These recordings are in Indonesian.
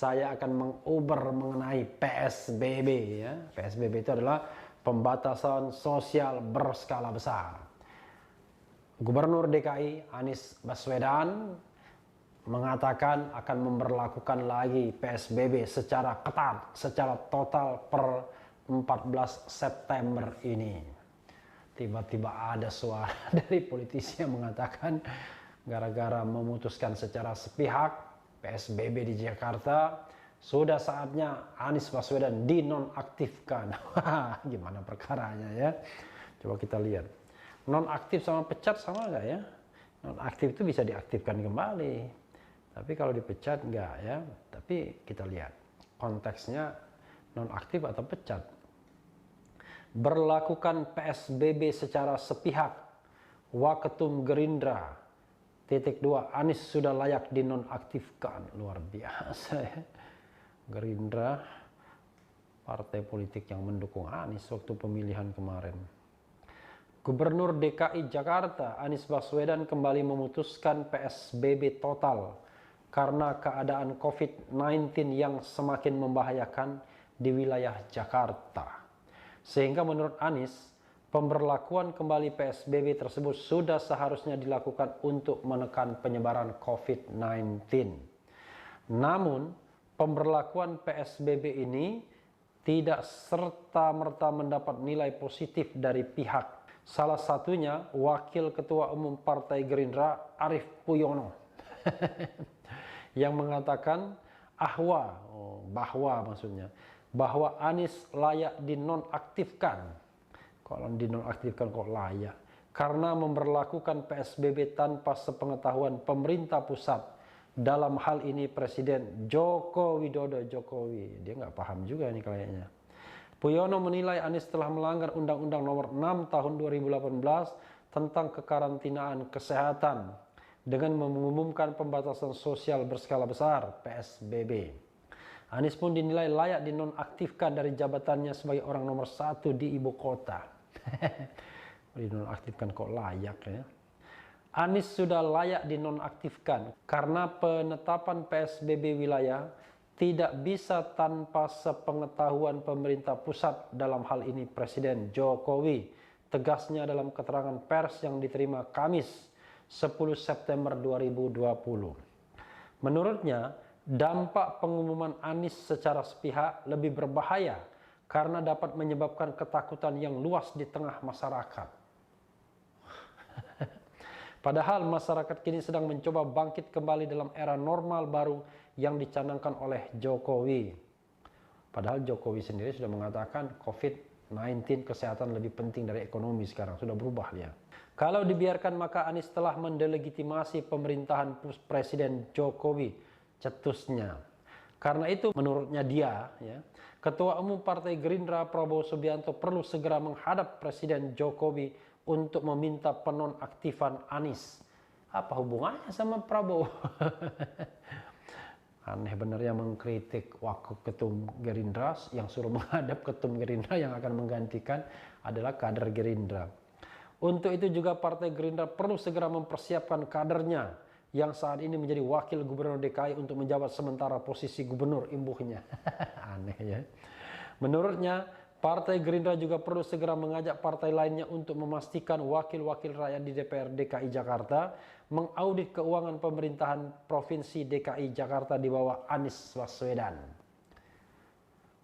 saya akan menguber mengenai PSBB ya. PSBB itu adalah pembatasan sosial berskala besar. Gubernur DKI Anies Baswedan mengatakan akan memberlakukan lagi PSBB secara ketat, secara total per 14 September ini. Tiba-tiba ada suara dari politisi yang mengatakan gara-gara memutuskan secara sepihak PSBB di Jakarta, sudah saatnya Anies Baswedan dinonaktifkan. Gimana perkaranya ya? Coba kita lihat. Nonaktif sama pecat sama nggak ya? Nonaktif itu bisa diaktifkan kembali. Tapi kalau dipecat nggak ya? Tapi kita lihat konteksnya nonaktif atau pecat. Berlakukan PSBB secara sepihak. Waketum Gerindra. Titik 2, Anies sudah layak dinonaktifkan. Luar biasa ya. Gerindra, partai politik yang mendukung Anies waktu pemilihan kemarin. Gubernur DKI Jakarta Anies Baswedan kembali memutuskan PSBB total karena keadaan COVID-19 yang semakin membahayakan di wilayah Jakarta. Sehingga menurut Anies, pemberlakuan kembali PSBB tersebut sudah seharusnya dilakukan untuk menekan penyebaran COVID-19. Namun, pemberlakuan PSBB ini tidak serta-merta mendapat nilai positif dari pihak. Salah satunya Wakil Ketua Umum Partai Gerindra Arief Puyono yang mengatakan bahwa Anies layak dinonaktifkan. Kalau dinonaktifkan kok layak? Karena memberlakukan PSBB tanpa sepengetahuan pemerintah pusat. Dalam hal ini Presiden Joko Widodo. Dia nggak paham juga ini kayaknya. Puyono menilai Anies telah melanggar Undang-Undang Nomor 6 Tahun 2018 tentang kekarantinaan kesehatan dengan mengumumkan pembatasan sosial berskala besar (PSBB). Anies pun dinilai layak dinonaktifkan dari jabatannya sebagai orang nomor 1 di ibu kota. Dinonaktifkan kok layak ya. Anies sudah layak dinonaktifkan karena penetapan PSBB wilayah tidak bisa tanpa sepengetahuan pemerintah pusat, dalam hal ini Presiden Jokowi, tegasnya dalam keterangan pers yang diterima Kamis 10 September 2020. Menurutnya, dampak pengumuman Anies secara sepihak lebih berbahaya karena dapat menyebabkan ketakutan yang luas di tengah masyarakat. Padahal masyarakat kini sedang mencoba bangkit kembali dalam era normal baru yang dicanangkan oleh Jokowi. Padahal Jokowi sendiri sudah mengatakan COVID-19 kesehatan lebih penting dari ekonomi sekarang. Sudah berubah dia. Kalau dibiarkan maka Anies telah mendelegitimasi pemerintahan Presiden Jokowi, cetusnya. Karena itu menurutnya dia, ya, Ketua Umum Partai Gerindra Prabowo Subianto perlu segera menghadap Presiden Jokowi untuk meminta penonaktifan Anies. Apa hubungannya sama Prabowo? Aneh benar yang mengkritik wakil ketum Gerindra yang suruh menghadap ketum Gerindra yang akan menggantikan adalah kader Gerindra. Untuk itu juga Partai Gerindra perlu segera mempersiapkan kadernya yang saat ini menjadi wakil gubernur DKI untuk menjabat sementara posisi gubernur imbuhnya. Aneh ya. Menurutnya, Partai Gerindra juga perlu segera mengajak partai lainnya untuk memastikan wakil-wakil rakyat di DPR DKI Jakarta mengaudit keuangan pemerintahan Provinsi DKI Jakarta di bawah Anies Baswedan.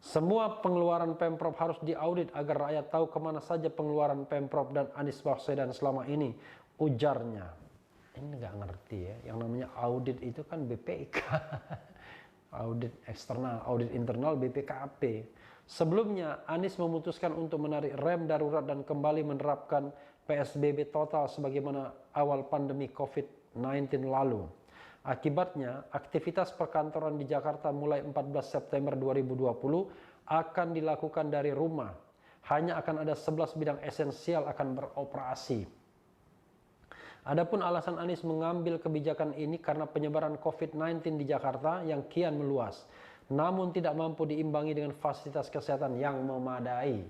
Semua pengeluaran Pemprov harus diaudit agar rakyat tahu kemana saja pengeluaran Pemprov dan Anies Baswedan selama ini, ujarnya. Ini nggak ngerti ya, yang namanya audit itu kan BPK. Audit eksternal, audit internal BPKP. Sebelumnya, Anies memutuskan untuk menarik rem darurat dan kembali menerapkan PSBB total sebagaimana awal pandemi COVID-19 lalu. Akibatnya, aktivitas perkantoran di Jakarta mulai 14 September 2020 akan dilakukan dari rumah. Hanya akan ada 11 bidang esensial akan beroperasi. Adapun alasan Anies mengambil kebijakan ini karena penyebaran COVID-19 di Jakarta yang kian meluas, namun tidak mampu diimbangi dengan fasilitas kesehatan yang memadai.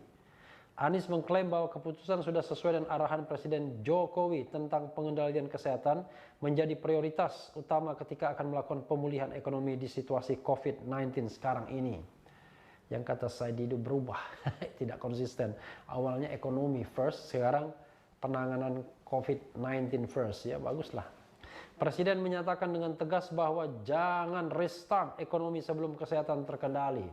Anies mengklaim bahwa keputusan sudah sesuai dengan arahan Presiden Jokowi tentang pengendalian kesehatan menjadi prioritas utama ketika akan melakukan pemulihan ekonomi di situasi COVID-19 sekarang ini. Yang kata Said Didu berubah, tidak konsisten. Awalnya ekonomi first, sekarang penanganan COVID-19 first. Ya baguslah. Presiden menyatakan dengan tegas bahwa jangan restart ekonomi sebelum kesehatan terkendali.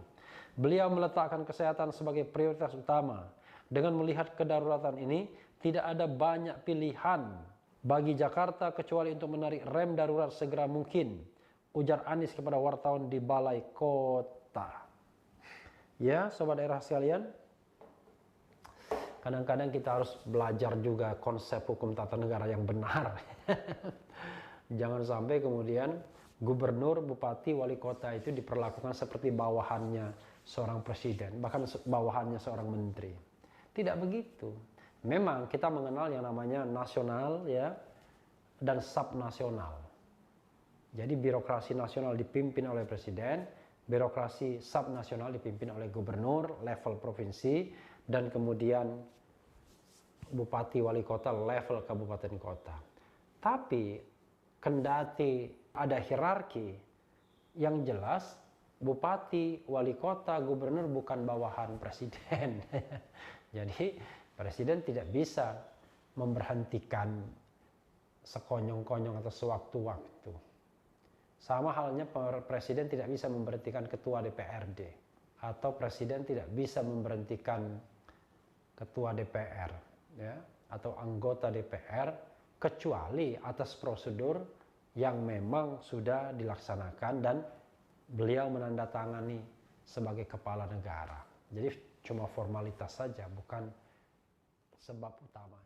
Beliau meletakkan kesehatan sebagai prioritas utama. Dengan melihat kedaruratan ini, tidak ada banyak pilihan bagi Jakarta kecuali untuk menarik rem darurat segera mungkin, ujar Anies kepada wartawan di Balai Kota. Ya, sobat daerah sekalian, kadang-kadang kita harus belajar juga konsep hukum tata negara yang benar. Jangan sampai kemudian gubernur, bupati, wali kota itu diperlakukan seperti bawahannya seorang presiden, bahkan bawahannya seorang menteri. Tidak begitu. Memang kita mengenal yang namanya nasional ya dan subnasional. Jadi birokrasi nasional dipimpin oleh presiden, birokrasi subnasional dipimpin oleh gubernur level provinsi, dan kemudian bupati wali kota level kabupaten kota. Tapi kendati ada hierarki, yang jelas bupati, wali kota, gubernur bukan bawahan presiden. Jadi presiden tidak bisa memberhentikan sekonyong-konyong atau sewaktu-waktu. Sama halnya presiden tidak bisa memberhentikan ketua DPRD, atau presiden tidak bisa memberhentikan ketua DPR ya, atau anggota DPR, kecuali atas prosedur yang memang sudah dilaksanakan dan beliau menandatangani sebagai kepala negara. Jadi cuma formalitas saja, bukan sebab utama.